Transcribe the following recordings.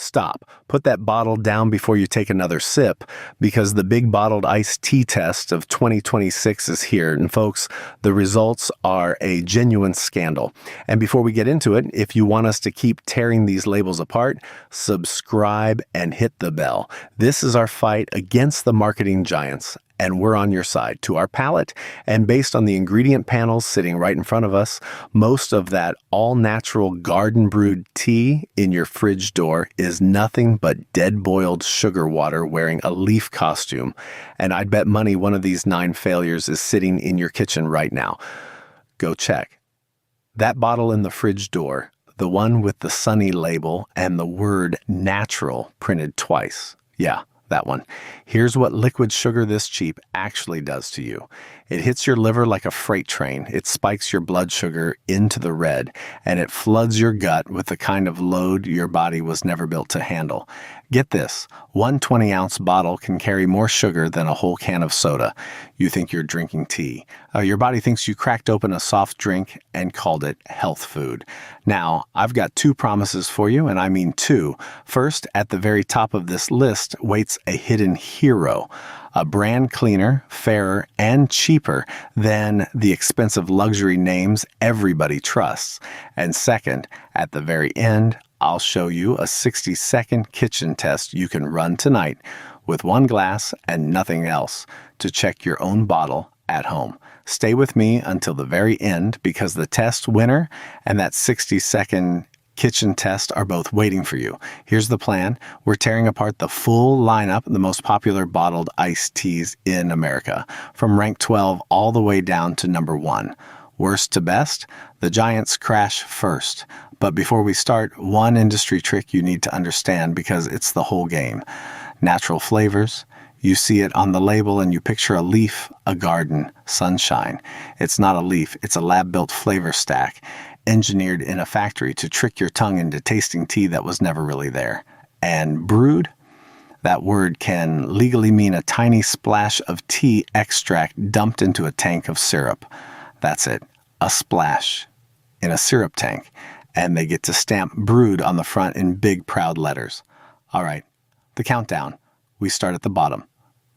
stop. Put that bottle down before you take another sip, because the big bottled iced tea test of 2026 is here. And folks, the results are a genuine scandal. And before we get into it, if you want us to keep tearing these labels apart, subscribe and hit the bell. This is our fight against the marketing giants, and we're on your side. To our palate, and based on the ingredient panels sitting right in front of us, most of that all-natural garden-brewed tea in your fridge door is nothing but dead-boiled sugar water wearing a leaf costume. And I'd bet money one of these 9 failures is sitting in your kitchen right now. Go check. That bottle in the fridge door, the one with the Sunny label and the word natural printed twice. Yeah, that one. Here's what liquid sugar this cheap actually does to you. It hits your liver like a freight train. It spikes your blood sugar into the red, and it floods your gut with the kind of load your body was never built to handle. Get this, one 20-ounce bottle can carry more sugar than a whole can of soda. You think you're drinking tea. Your body thinks you cracked open a soft drink and called it health food. Now, I've got 2 promises for you, and I mean 2. First, at the very top of this list waits a hidden hero, a brand cleaner, fairer, and cheaper than the expensive luxury names everybody trusts. And second, at the very end, I'll show you a 60-second kitchen test you can run tonight with 1 glass and nothing else to check your own bottle at home. Stay with me until the very end, because the test winner and that 60-second kitchen test are both waiting for you. Here's the plan. We're tearing apart the full lineup of the most popular bottled iced teas in America, from rank 12 all the way down to number 1. Worst to best, the giants crash first. But before we start, one industry trick you need to understand, because it's the whole game. Natural flavors. You see it on the label and you picture a leaf, a garden, sunshine. It's not a leaf, it's a lab-built flavor stack, engineered in a factory to trick your tongue into tasting tea that was never really there. And brewed? That word can legally mean a tiny splash of tea extract dumped into a tank of syrup. That's it, a splash in a syrup tank. And they get to stamp brewed on the front in big, proud letters. All right, the countdown. We start at the bottom,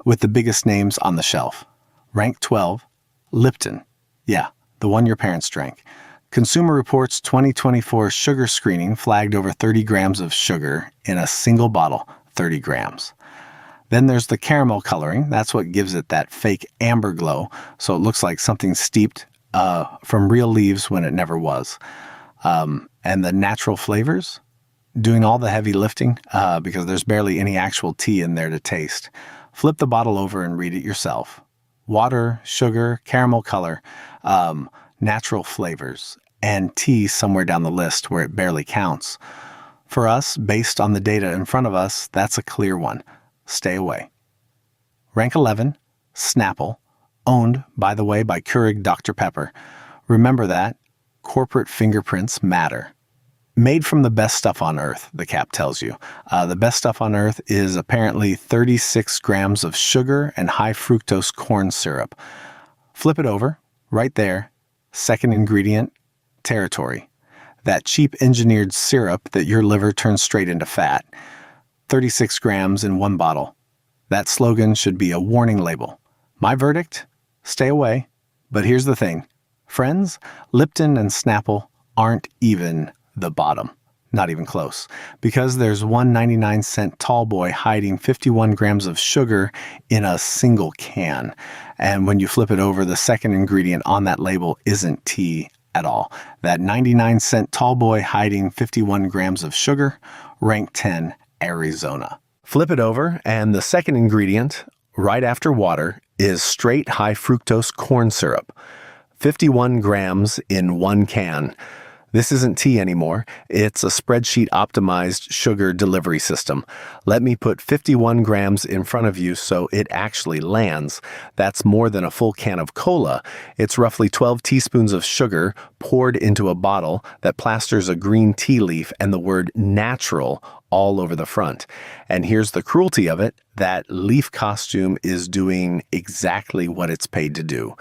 with the biggest names on the shelf. Rank 12, Lipton. Yeah, the one your parents drank. Consumer Reports 2024 sugar screening flagged over 30 grams of sugar in a single bottle, 30 grams. Then there's the caramel coloring. That's what gives it that fake amber glow, so it looks like something steeped from real leaves when it never was. And the natural flavors, doing all the heavy lifting, because there's barely any actual tea in there to taste. Flip the bottle over and read it yourself. Water, sugar, caramel color, natural flavors, and tea somewhere down the list where it barely counts. For us, based on the data in front of us, that's a clear one. Stay away. Rank 11, Snapple, owned, by the way, by Keurig Dr. Pepper. Remember that. Corporate fingerprints matter. Made from the best stuff on earth, the cap tells you. The best stuff on earth is apparently 36 grams of sugar and high fructose corn syrup. Flip it over, right there, second ingredient, territory. That cheap engineered syrup that your liver turns straight into fat. 36 grams in 1 bottle. That slogan should be a warning label. My verdict? Stay away. But here's the thing. Friends, Lipton and Snapple aren't even the bottom. Not even close. Because there's one 99-cent tall boy hiding 51 grams of sugar in a single can. And when you flip it over, the second ingredient on that label isn't tea at all. That 99-cent tall boy hiding 51 grams of sugar, rank 10, Arizona. Flip it over, and the second ingredient, right after water, is straight high fructose corn syrup. 51 grams in 1 can. This isn't tea anymore. It's a spreadsheet-optimized sugar delivery system. Let me put 51 grams in front of you so it actually lands. That's more than a full can of cola. It's roughly 12 teaspoons of sugar poured into a bottle that plasters a green tea leaf and the word natural all over the front. And here's the cruelty of it. That leaf costume is doing exactly what it's paid to do.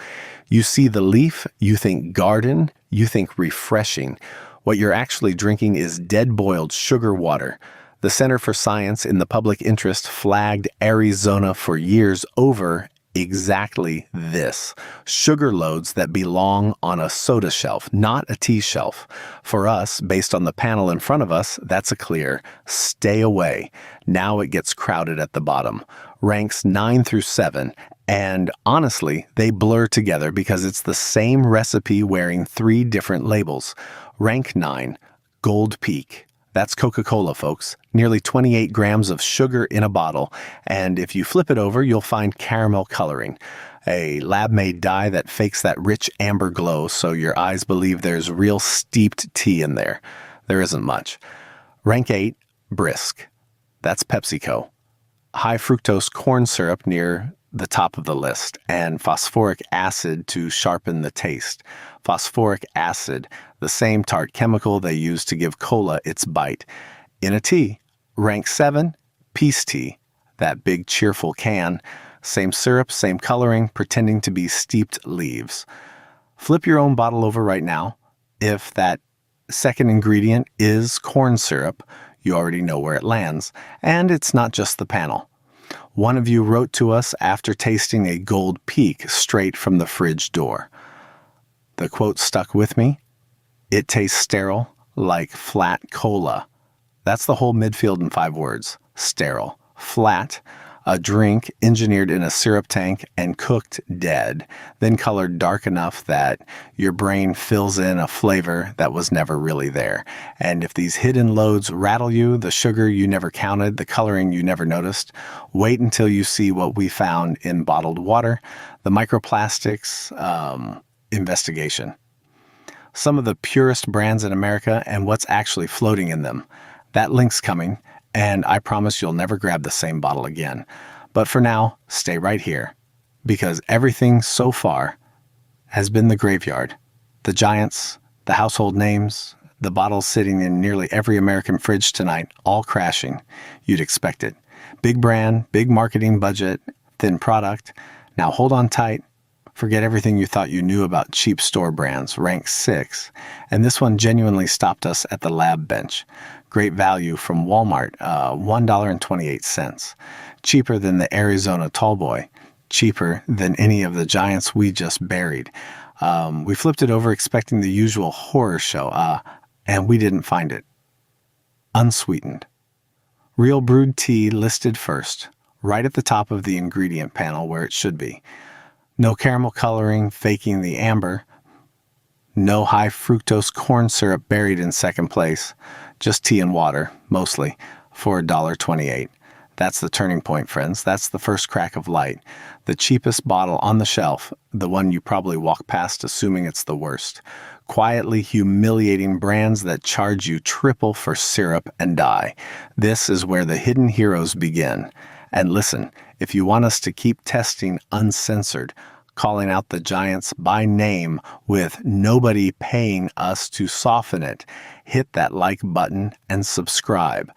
You see the leaf, you think garden, you think refreshing. What you're actually drinking is dead-boiled sugar water. The Center for Science in the Public Interest flagged Arizona for years over exactly this: sugar loads that belong on a soda shelf, not a tea shelf. For us, based on the panel in front of us, that's a clear stay away. Now it gets crowded at the bottom. Ranks 9 through 7, and honestly, they blur together because it's the same recipe wearing 3 different labels. Rank 9, Gold Peak. That's Coca-Cola, folks. Nearly 28 grams of sugar in a bottle, and if you flip it over, you'll find caramel coloring, a lab-made dye that fakes that rich amber glow so your eyes believe there's real steeped tea in there. There isn't much. Rank 8, Brisk. That's PepsiCo. High fructose corn syrup near the top of the list, and phosphoric acid to sharpen the taste. Phosphoric acid, the same tart chemical they use to give cola its bite. In a tea, rank 7, Peace Tea, that big cheerful can. Same syrup, same coloring, pretending to be steeped leaves. Flip your own bottle over right now. If that second ingredient is corn syrup, you already know where it lands. And it's not just the panel. One of you wrote to us after tasting a Gold Peak straight from the fridge door. The quote stuck with me. It tastes sterile, like flat cola. That's the whole midfield in 5 words. Sterile. Flat. A drink engineered in a syrup tank and cooked dead, then colored dark enough that your brain fills in a flavor that was never really there. And if these hidden loads rattle you, the sugar you never counted, the coloring you never noticed, wait until you see what we found in bottled water, the microplastics investigation. Some of the purest brands in America and what's actually floating in them. That link's coming. And I promise you'll never grab the same bottle again. But for now, stay right here, because everything so far has been the graveyard. The giants, the household names, the bottles sitting in nearly every American fridge tonight, all crashing. You'd expect it. Big brand, big marketing budget, thin product. Now hold on tight. Forget everything you thought you knew about cheap store brands, rank 6. And this one genuinely stopped us at the lab bench. Great value from Walmart, $1.28. Cheaper than the Arizona Tallboy. Cheaper than any of the giants we just buried. We flipped it over expecting the usual horror show, and we didn't find it. Unsweetened. Real brewed tea listed first, right at the top of the ingredient panel where it should be. No caramel coloring faking the amber. No high fructose corn syrup buried in second place. Just tea and water, mostly, for $1.28. That's the turning point, friends. That's the first crack of light. The cheapest bottle on the shelf, the one you probably walk past assuming it's the worst. Quietly humiliating brands that charge you triple for syrup and dye. This is where the hidden heroes begin. And listen, if you want us to keep testing uncensored, calling out the giants by name with nobody paying us to soften it, hit that like button and subscribe.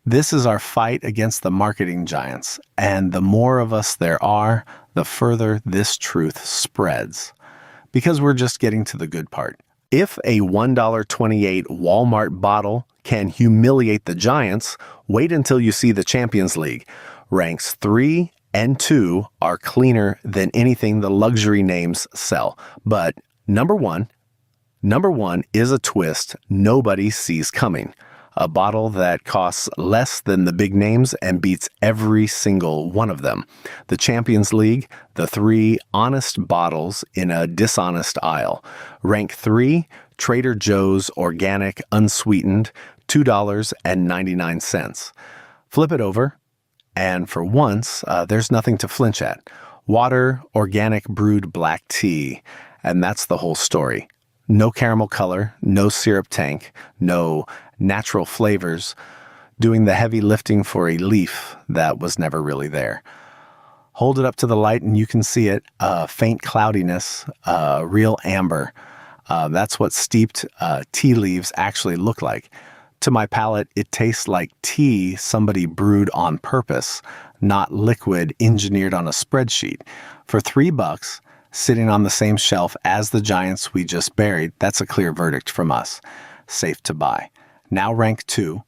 This is our fight against the marketing giants, and the more of us there are, the further this truth spreads. Because we're just getting to the good part. If a $1.28 Walmart bottle can humiliate the giants, wait until you see the Champions League. Ranks 3 and 2 are cleaner than anything the luxury names sell. But number one is a twist nobody sees coming. A bottle that costs less than the big names and beats every single one of them. The Champions League, the 3 honest bottles in a dishonest aisle. Rank 3, Trader Joe's Organic Unsweetened, $2.99. Flip it over. And for once, there's nothing to flinch at. Water, organic brewed black tea. And that's the whole story. No caramel color, no syrup tank, no natural flavors, doing the heavy lifting for a leaf that was never really there. Hold it up to the light and you can see it. Faint cloudiness, real amber. That's what steeped tea leaves actually look like. To my palate, it tastes like tea somebody brewed on purpose, not liquid engineered on a spreadsheet. For $3, sitting on the same shelf as the giants we just buried, that's a clear verdict from us. Safe to buy. Now rank 2,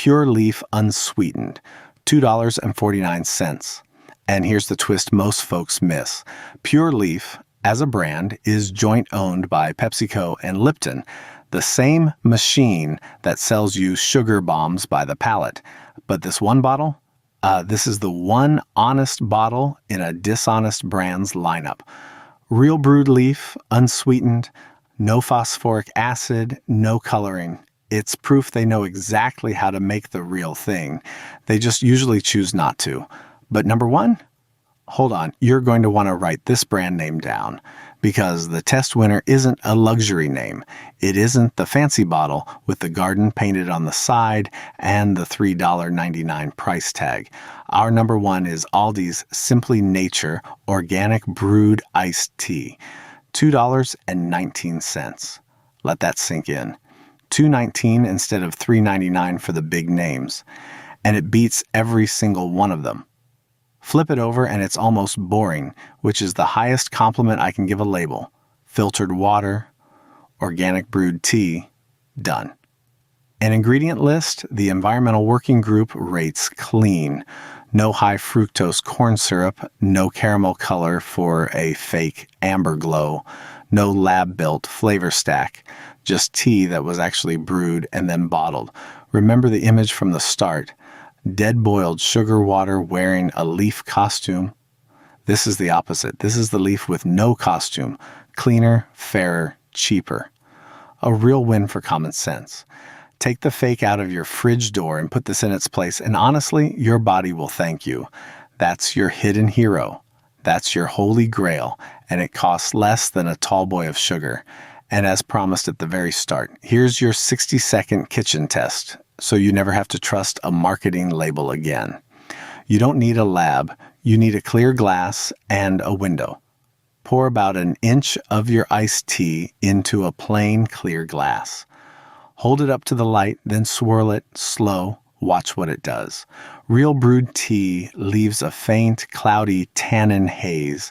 Pure Leaf Unsweetened, $2.49. And here's the twist most folks miss. Pure Leaf, as a brand, is joint owned by PepsiCo and Lipton, the same machine that sells you sugar bombs by the pallet. But this one bottle, this is the one honest bottle in a dishonest brand's lineup. Real brewed leaf, unsweetened, no phosphoric acid, no coloring. It's proof they know exactly how to make the real thing. They just usually choose not to. But number one, hold on, you're going to want to write this brand name down because the test winner isn't a luxury name. It isn't the fancy bottle with the garden painted on the side and the $3.99 price tag. Our number one is Aldi's Simply Nature Organic Brewed Iced Tea, $2.19. Let that sink in. $2.19 instead of $3.99 for the big names. And it beats every single one of them. Flip it over and it's almost boring, which is the highest compliment I can give a label. Filtered water, organic brewed tea, done. An ingredient list, the Environmental Working Group rates clean. No high fructose corn syrup, no caramel color for a fake amber glow, no lab-built flavor stack, just tea that was actually brewed and then bottled. Remember the image from the start. Dead-boiled sugar water wearing a leaf costume. This is the opposite. This is the leaf with no costume. Cleaner, fairer, cheaper. A real win for common sense. Take the fake out of your fridge door and put this in its place, and honestly, your body will thank you. That's your hidden hero. That's your holy grail, and it costs less than a tall boy of sugar. And as promised at the very start, here's your 60-second kitchen test, so you never have to trust a marketing label again. You don't need a lab. You need a clear glass and a window. Pour about an inch of your iced tea into a plain, clear glass. Hold it up to the light, then swirl it slow. Watch what it does. Real brewed tea leaves a faint, cloudy tannin haze.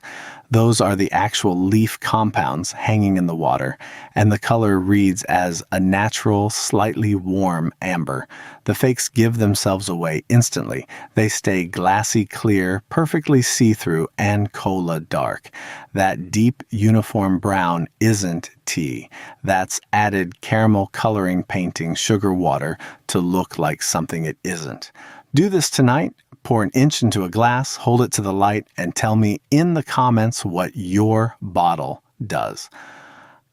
Those are the actual leaf compounds hanging in the water, and the color reads as a natural, slightly warm amber. The fakes give themselves away instantly. They stay glassy clear, perfectly see-through, and cola dark. That deep, uniform brown isn't tea. That's added caramel coloring painting sugar water to look like something it isn't. Do this tonight. Pour an inch into a glass, hold it to the light, and tell me in the comments what your bottle does.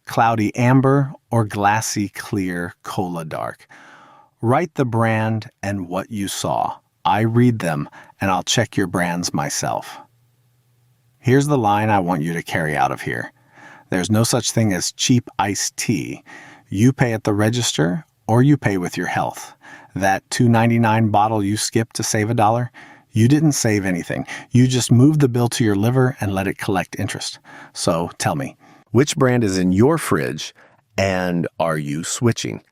Cloudy amber or glassy clear cola dark. Write the brand and what you saw. I read them, and I'll check your brands myself. Here's the line I want you to carry out of here. There's no such thing as cheap iced tea. You pay at the register or you pay with your health. That $2.99 bottle you skipped to save $1, you didn't save anything. You just moved the bill to your liver and let it collect interest. So tell me, which brand is in your fridge and are you switching?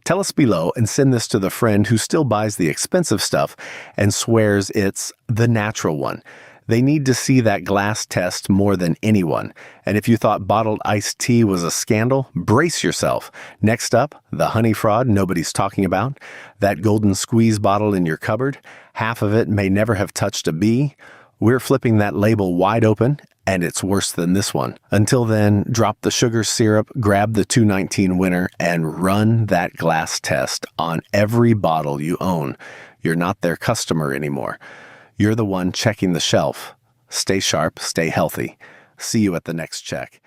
Tell us below and send this to the friend who still buys the expensive stuff and swears it's the natural one. They need to see that glass test more than anyone. And if you thought bottled iced tea was a scandal, brace yourself. Next up, the honey fraud nobody's talking about. That golden squeeze bottle in your cupboard. Half of it may never have touched a bee. We're flipping that label wide open, and it's worse than this one. Until then, drop the sugar syrup, grab the $2.19 winner, and run that glass test on every bottle you own. You're not their customer anymore. You're the one checking the shelf. Stay sharp, stay healthy. See you at the next check.